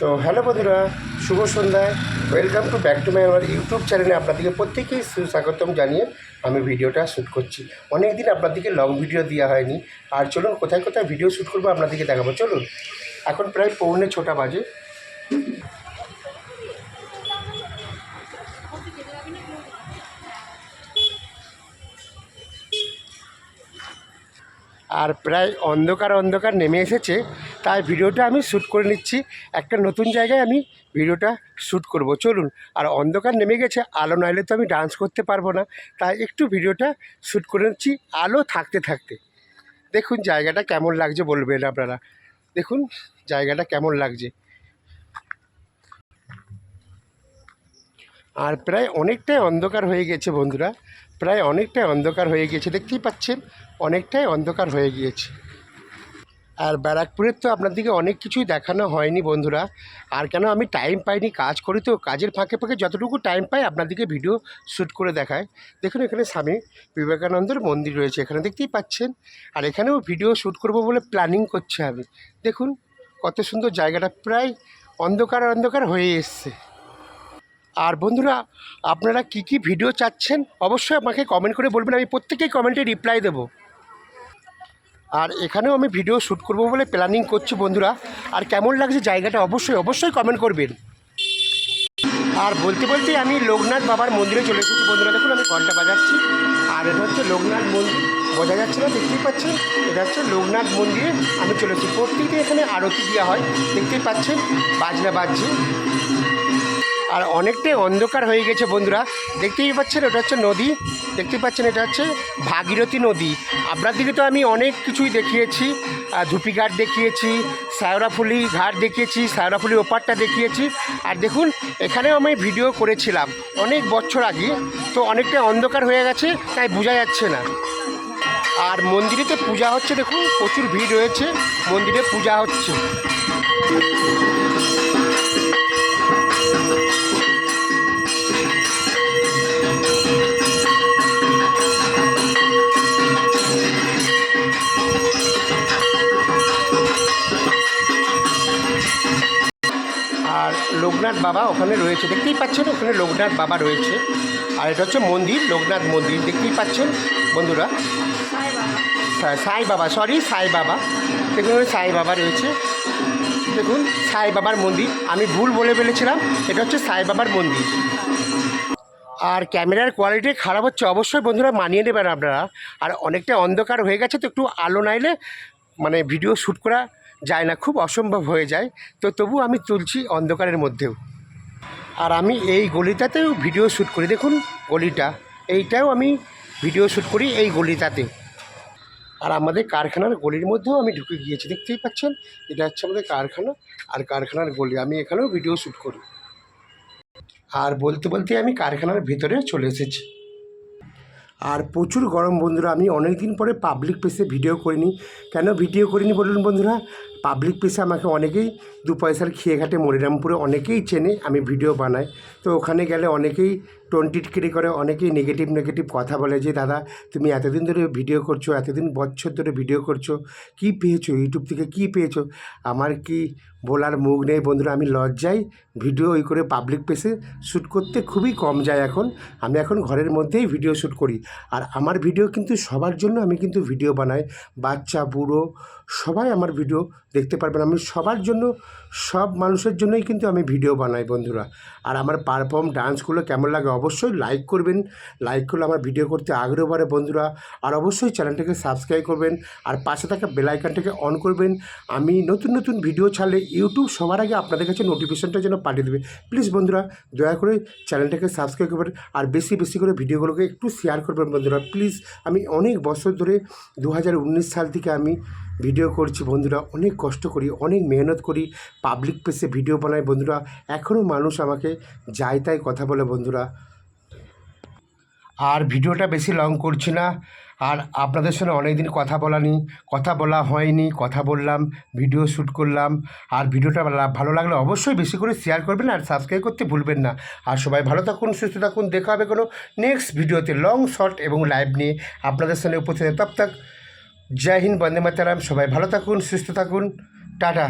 তো হ্যালো বন্ধুরা, শুভ সন্ধ্যায়। Welcome to back to my আমার ইউটিউব চ্যানেলে আপনাদেরকে প্রত্যেকেই সুস্বাগতম জানিয়ে আমি ভিডিওটা শ্যুট করছি। অনেক দিন আপনাদেরকে লং ভিডিও দেওয়া হয়নি। আর চলুন কোথায় কোথায় ভিডিও শ্যুট করবো আপনাদেরকে দেখাবো। চলুন, এখন প্রায় 6:45 বাজে। আর প্রায় অন্ধকার নেমে এসেছে, তাই ভিডিওটা আমি শ্যুট করে নিচ্ছি। একটা নতুন জায়গায় আমি ভিডিওটা শ্যুট করব। চলুন, আর অন্ধকার নেমে গেছে, আলো নাইলে তো আমি ডান্স করতে পারবো না, তাই একটু ভিডিওটা শ্যুট করে নিচ্ছি আলো থাকতে থাকতে। দেখুন জায়গাটা কেমন লাগছে বলবেন আপনারা। দেখুন জায়গাটা কেমন লাগছে। আর প্রায় অনেকটাই অন্ধকার হয়ে গেছে বন্ধুরা, প্রায় অনেকটাই অন্ধকার হয়ে গিয়েছে, দেখতেই পাচ্ছেন অনেকটাই অন্ধকার হয়ে গিয়েছে। আর ব্যারাকপুরের তো আপনাদেরকে অনেক কিছুই দেখানো হয়নি বন্ধুরা। আর কেন আমি টাইম পাইনি, কাজ করি তো, কাজের ফাঁকে ফাঁকে যতটুকু টাইম পাই আপনাদেরকে ভিডিও শ্যুট করে দেখায়। দেখুন এখানে স্বামী বিবেকানন্দের মন্দির রয়েছে, এখানে দেখতেই পাচ্ছেন। আর এখানেও ভিডিও শ্যুট করব বলে প্ল্যানিং করছি আমি। দেখুন কত সুন্দর জায়গাটা, প্রায় অন্ধকার হয়ে এসছে। আর বন্ধুরা, আপনারা কি ভিডিও চাচ্ছেন অবশ্যই আমাকে কমেন্ট করে বলবেন, আমি প্রত্যেকেই কমেন্টে রিপ্লাই দেবো। আর এখানেও আমি ভিডিও শ্যুট করব বলে প্ল্যানিং করছি বন্ধুরা। আর কেমন লাগছে জায়গাটা অবশ্যই কমেন্ট করবেন। আর বলতে আমি লোকনাথ বাবার মন্দিরে চলে এসেছি বন্ধুরা। দেখুন আমি ঘন্টা বাজাচ্ছি, আর এটা হচ্ছে লোকনাথ মন্দির, বোঝা যাচ্ছে না, দেখতেই পাচ্ছেন। এটা হচ্ছে লোকনাথ মন্দিরে আমি চলে এসেছি। প্রত্যেকদিন এখানে আরতি দেওয়া হয়, দেখতেই পাচ্ছেন বাজনা বাজছে। আর অনেকটাই অন্ধকার হয়ে গেছে বন্ধুরা, দেখতেই পাচ্ছেন। ওটা হচ্ছে নদী, দেখতেই পাচ্ছেন, এটা হচ্ছে ভাগীরথী নদী। আপনাদেরকে তো আমি অনেক কিছুই দেখিয়েছি, ধুপিঘাট দেখিয়েছি, শ্যাওড়াফুলি ঘাট দেখিয়েছি, শ্যাওড়াফুলি ওপারটা দেখিয়েছি। আর দেখুন এখানেও আমি ভিডিও করেছিলাম অনেক বছর আগে, তো অনেকটা অন্ধকার হয়ে গেছে তাই বোঝা যাচ্ছে না। আর মন্দিরেতে পূজা হচ্ছে, দেখুন প্রচুর ভিড় রয়েছে, মন্দিরে পূজা হচ্ছে। আর লোকনাথ বাবা ওখানে রয়েছে, দেখতেই পাচ্ছেন, ওখানে লোকনাথ বাবা রয়েছে। আর এটা হচ্ছে মন্দির, লোকনাথ মন্দির, দেখতেই পাচ্ছেন বন্ধুরা। সাই বাবা, দেখুন সাই বাবা রয়েছে। দেখুন সাই বাবার মন্দির, আমি ভুল বলে ফেলেছিলাম, এটা হচ্ছে সাই বাবার মন্দির। আর ক্যামেরার কোয়ালিটি খারাপ হচ্ছে, অবশ্যই বন্ধুরা মানিয়ে নেবেন আপনারা। আর অনেকটা অন্ধকার হয়ে গেছে, তো একটু আলো নাইলে মানে ভিডিও শ্যুট করা যায় না, খুব অসম্ভব হয়ে যায়। তো তবু আমি তুলছি অন্ধকারের মধ্যেও। আর আমি এই গলিটাতেও ভিডিও শ্যুট করি, দেখুন গলিটা, এইটাও আমি ভিডিও শ্যুট করি এই গলিটাতে। আর আমাদের কারখানার গলির মধ্যেও আমি ঢুকে গিয়েছি, দেখতেই পাচ্ছেন। এটা হচ্ছে আমাদের কারখানা, আর কারখানার গলি, আমি এখানেও ভিডিও শ্যুট করি। আর বলতে আমি কারখানার ভিতরে চলে এসেছি। আর প্রচুর গরম বন্ধুরা, আমি অনেক দিন পরে পাবলিক প্লেসে ভিডিও করিনি। কেন ভিডিও করিনি বলুন বন্ধুরা? পাবলিক প্লেসে আমাকে অনেকেই 2 পয়সার খেয়ে ঘাটে মনিরামপুরে অনেকেই চেনে, আমি ভিডিও বানাই। তো ওখানে গেলে অনেকেই টিটকিরি করে, অনেকেই নেগেটিভ কথা বলে যে দাদা তুমি এতদিন ধরে ভিডিও করছো, এতদিন বছর ধরে ভিডিও করছো, কী পেয়েছো ইউটিউব থেকে, কী পেয়েছো? আমার কি বলার মুখ নেই বন্ধুরা। আমি লজ্জায় ভিডিও করে পাবলিক প্লেসে শ্যুট করতে খুবই কম যায় এখন। আমি এখন ঘরের মধ্যেই ভিডিও শ্যুট করি। আর আমার ভিডিও কিন্তু সবার জন্য আমি কিন্তু ভিডিও বানাই, বাচ্চা বুড়ো সবাই আমার ভিডিও দেখতে পারবেন। আমি সবার জন্য, সব মানুষের জন্যই কিন্তু আমি ভিডিও বানাই বন্ধুরা। আর আমার পারফর্ম ডান্সগুলো কেমন লাগে অবশ্যই লাইক করবেন, লাইক করলে আমার ভিডিও করতে আগ্রহ বাড়ে বন্ধুরা। আর অবশ্যই চ্যানেলটাকে সাবস্ক্রাইব করবেন, আর পাশে থাকা বেল আইকনটাকে অন করবেন। আমি নতুন ভিডিও ছাড়লে ইউটিউব সবার আগে আপনাদের কাছে নোটিফিকেশনটা যেন পাঠিয়ে দেবে। প্লিজ বন্ধুরা দয়া করে চ্যানেলটাকে সাবস্ক্রাইব করবেন, আর বেশি করে ভিডিওগুলোকে একটু শেয়ার করবেন বন্ধুরা প্লিজ। আমি অনেক বছর ধরে 2019 সাল থেকে আমি ভিডিও করছি বন্ধুরা, অনেক কষ্ট করি, অনেক মেহনত করি, পাবলিক প্লেসে ভিডিও বানাই বন্ধুরা। এখনও মানুষ আমাকে যায় তাই কথা বলে বন্ধুরা। আর ভিডিওটা বেশি লং করছি না। আর আপনাদের সঙ্গে অনেক দিন কথা বলা হয়নি, কথা বললাম, ভিডিও শ্যুট করলাম। আর ভিডিওটা ভালো লাগলে অবশ্যই বেশি করে শেয়ার করবেন, আর সাবস্ক্রাইব করতে ভুলবেন না। আর সবাই ভালো থাকুন, সুস্থ থাকুন, দেখা হবে কোনো নেক্সট ভিডিওতে লং শর্ট এবং লাইভ নিয়ে আপনাদের সঙ্গে উপস্থিত। তব তক জয় হিন্দ, বন্দে মাতরম। সবাই ভালো থাকুন, সুস্থ থাকুন, টাটা।